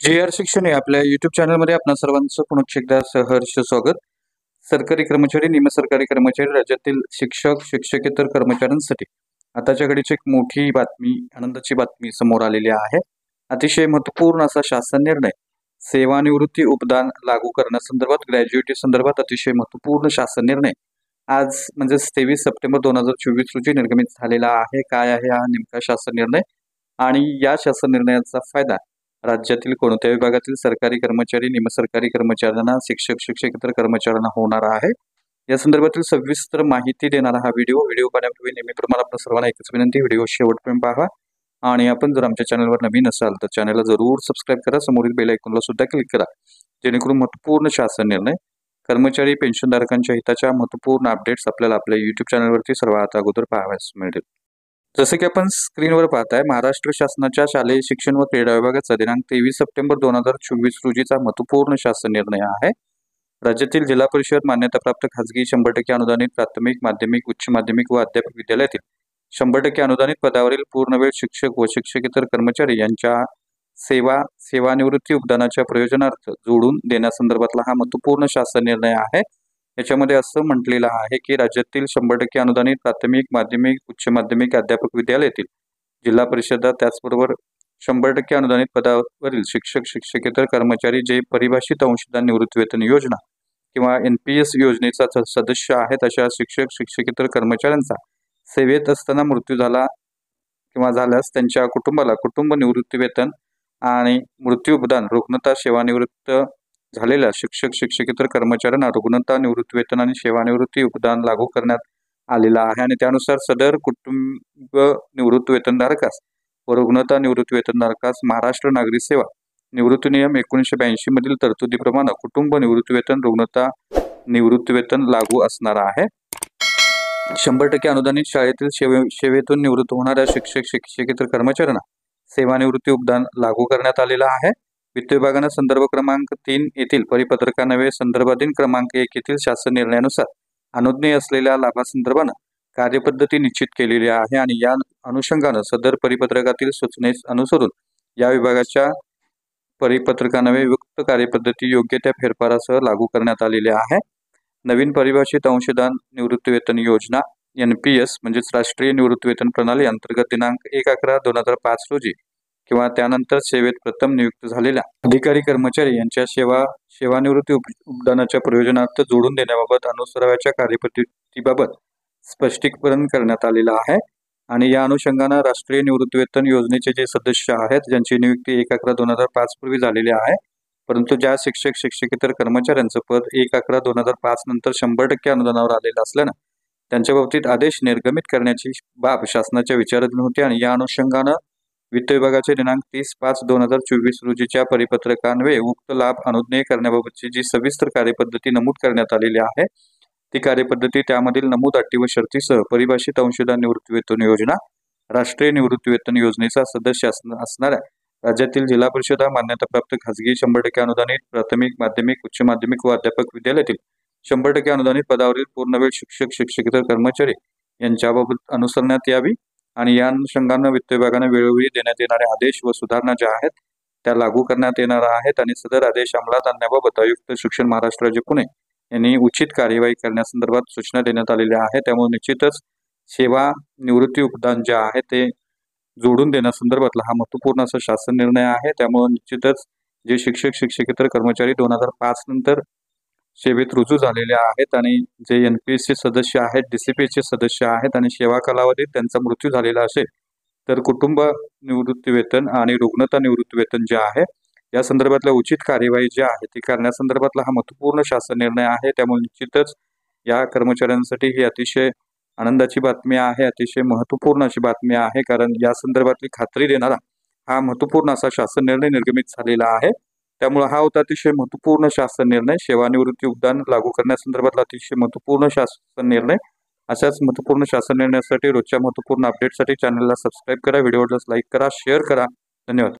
जे आर शिक्षण आहे आपल्या युट्यूब चॅनलमध्ये आपणा सर्वांचं पुन्हा एकदा सहर्ष स्वागत। सरकारी कर्मचारी, निमसरकारी कर्मचारी, राज्यातील शिक्षक, शिक्षकेतर कर्मचाऱ्यांसाठी आताच्या घडीची एक मोठी बातमी, आनंदाची बातमी समोर आलेली आहे। अतिशय महत्त्वपूर्ण असा शासन निर्णय सेवानिवृत्ती उपदान लागू करण्यासंदर्भात, ग्रॅज्युएटी संदर्भात अतिशय महत्त्वपूर्ण शासन निर्णय आज म्हणजे 23 सप्टेंबर 2024 रोजी निर्गमित झालेला आहे। काय आहे हा नेमका शासन निर्णय आणि या शासन निर्णयाचा फायदा राज्यातील कोणत्या विभागातील सरकारी कर्मचारी, निमसरकारी कर्मचाऱ्यांना, शिक्षक, शिक्षकेतर कर्मचाऱ्यांना होणार आहे, या संदर्भातील सविस्तर माहिती देणारा हा व्हिडिओ पाहण्यापूर्वी नेहमीप्रमाणे आपल्या सर्वांना एकच विनंती, व्हिडिओ शेवटपर्यंत पहा आणि आपण जर आमच्या चॅनलवर नवीन असाल तर चॅनलला जरूर सबस्क्राईब करा, समोरील बेल आयकॉनला सुद्धा क्लिक करा, जेणेकरून महत्त्वपूर्ण शासन निर्णय, कर्मचारी पेन्शनधारकांच्या हिताच्या महत्त्वपूर्ण अपडेट्स आपल्याला आपल्या यूट्यूब चॅनलवरती सर्वात अगोदर पाहावयास मिळतील। जसे की आपण स्क्रीनवर पाहताय, महाराष्ट्र शासनाच्या शालेय शिक्षण व क्रीडा विभागाचा दिनांक 23 सप्टेंबर 2024 रोजीचा महत्त्वपूर्ण शासन निर्णय आहे। राज्यातील जिल्हा परिषद मान्यताप्राप्त खाजगी 100% अनुदानित प्राथमिक, माध्यमिक, उच्च माध्यमिक व अध्यापक विद्यालयातील 100% अनुदानित पदावरील पूर्णवेळ शिक्षक व शिक्षकेतर कर्मचारी यांच्या सेवानिवृत्ती उपदानाच्या प्रयोजनार्थ जोडून देण्यासंदर्भातला हा महत्त्वपूर्ण शासन निर्णय आहे। याच्यामध्ये असं म्हटलेलं आहे की राज्यातील 100% अनुदानित प्राथमिक, माध्यमिक, उच्च माध्यमिक, अध्यापक विद्यालयातील जिल्हा परिषदा, त्याचबरोबर 100% अनुदानित पदावरील शिक्षक, शिक्षकेतर कर्मचारी जे परिभाषित अंशदान निवृत्तीवेतन योजना किंवा NPS योजनेचा सदस्य आहेत, अशा शिक्षक, शिक्षकेतर कर्मचाऱ्यांचा सेवेत असताना मृत्यू झाला किंवा झाल्यास त्यांच्या कुटुंबाला कुटुंब निवृत्तीवेतन आणि मृत्यू उपदान, रुग्णता, सेवानिवृत्त झालेल्या शिक्षक, शिक्षकेतर कर्मचाऱ्यांना रुग्णता निवृत्तीवेतन आणि सेवानिवृत्ती उपदान लागू करण्यात आलेला आहे आणि त्यानुसार सदर कुटुंब निवृत्तीवेतनधारकास व रुग्णता निवृत्तीवेतनधारकास महाराष्ट्र नागरी सेवा निवृत्ती नियम 1982 मधील तरतुदीप्रमाणे कुटुंब निवृत्तीवेतन, रुग्णता निवृत्तीवेतन लागू असणार आहे। 100% अनुदानित शाळेतील सेवेतून निवृत्त होणाऱ्या शिक्षक, शिक्षकेतर कर्मचाऱ्यांना सेवानिवृत्ती उपदान लागू करण्यात आलेला आहे। वित्त विभागाने संदर्भ क्रमांक 3 येथील परिपत्रकान्वये संदर्भाधीन क्रमांक 1 येथील शासन निर्णयानुसार अनुज्ञेय असलेल्या लाभासंदर्भाने कार्यपद्धती निश्चित केलेली आहे आणि या अनुषंगाने सदर परिपत्रकातील सूचनेस अनुसरून या विभागाच्या परिपत्रकान्वये युक्त कार्यपद्धती योग्य त्या फेरफारासह लागू करण्यात आलेली आहे। नवीन परिभाषित अंशदान निवृत्तीवेतन योजना NPS म्हणजेच राष्ट्रीय निवृत्तीवेतन प्रणाली अंतर्गत दिनांक 1/11/2005 रोजी किंवा त्यानंतर सेवेत प्रथम नियुक्त झालेल्या अधिकारी कर्मचारी यांच्या सेवानिवृत्ती उपदानाच्या प्रयोजनार्थ जोडून देण्याबाबत अनुसराव्याच्या कार्यपद्धतीबाबत स्पष्टीकरण करण्यात आलेलं आहे आणि या अनुषंगाने राष्ट्रीय निवृत्तीवेतन योजनेचे जे सदस्य आहेत, ज्यांची नियुक्ती 1/11/2005 पूर्वी झालेली आहे, परंतु ज्या शिक्षक, शिक्षकेतर कर्मचाऱ्यांचं पद 1/11/2005 नंतर 100% अनुदानावर आलेलं असल्यानं त्यांच्या बाबतीत आदेश निर्गमित करण्याची बाब शासनाच्या विचाराधीन होती आणि या अनुषंगाने वित्त विभागाचे दिनांक 30/5/2024 रोजीच्या परिपत्रकान्वये उक्त लाभ अनुज्ञेय करण्याबाबतची जी सविस्तर कार्यपद्धती नमूद करण्यात आलेली आहे, ती कार्यपद्धती त्यामधील नमूद अटी व शर्तीसह परिभाषित अंशदान निवृत्तीवेतन योजना, राष्ट्रीय निवृत्तीवेतन योजनेचा सदस्य असणाऱ्या राज्यातील जिल्हा परिषदा मान्यताप्राप्त खाजगी 100% अनुदानित प्राथमिक, माध्यमिक, उच्च माध्यमिक व अध्यापक विद्यालयातील 100% अनुदानित पदावरील पूर्णवेळ शिक्षक, शिक्षकेतर कर्मचारी यांच्याबाबत अनुसरण्यात यावी आणि या अनुषंगाने वित्त विभागाने वेळोवेळी देण्यात येणारे आदेश व सुधारणा ज्या आहेत त्या लागू करण्यात येणार आहेत आणि सदर आदेश अंमलात आणण्याबाबत आयुक्त शिक्षण महाराष्ट्र राज्य पुणे यांनी उचित कार्यवाही करण्यासंदर्भात सूचना देण्यात आलेल्या आहेत। त्यामुळे निश्चितच सेवा निवृत्ती उपदान जे आहे ते जोडून देण्यासंदर्भातला हा महत्त्वपूर्ण असा शासन निर्णय आहे। त्यामुळे निश्चितच जे शिक्षक, शिक्षकेतर कर्मचारी 2005 नंतर सेवेत रुजू झालेले आहेत आणि जे NPS चे सदस्य आहेत, DCPS चे सदस्य आहेत आणि सेवा कालावधीत त्यांचा मृत्यू झालेला असेल तर कुटुंब निवृत्तीवेतन आणि रुग्णता निवृत्तीवेतन जे आहे या संदर्भातल्या उचित कार्यवाही जी आहे ती करण्यासंदर्भातला हा महत्त्वपूर्ण शासन निर्णय आहे। त्यामुळे निश्चितच या कर्मचाऱ्यांसाठी ही अतिशय आनंदाची बातमी आहे, अतिशय महत्त्वपूर्ण अशी बातमी आहे, कारण या संदर्भातली खात्री देणारा हा महत्त्वपूर्ण असा शासन निर्णय निर्गमित झालेला आहे। त्यामुळे हा होता अतिशय महत्त्वपूर्ण शासन निर्णय, सेवानिवृत्ती उपदान लागू करण्यासंदर्भातला अतिशय महत्त्वपूर्ण शासन निर्णय। अशाच महत्त्वपूर्ण शासन निर्णयासाठी रोजच्या महत्त्वपूर्ण अपडेटसाठी चॅनलला सबस्क्राईब करा, व्हिडिओला लाईक करा, शेअर करा। धन्यवाद।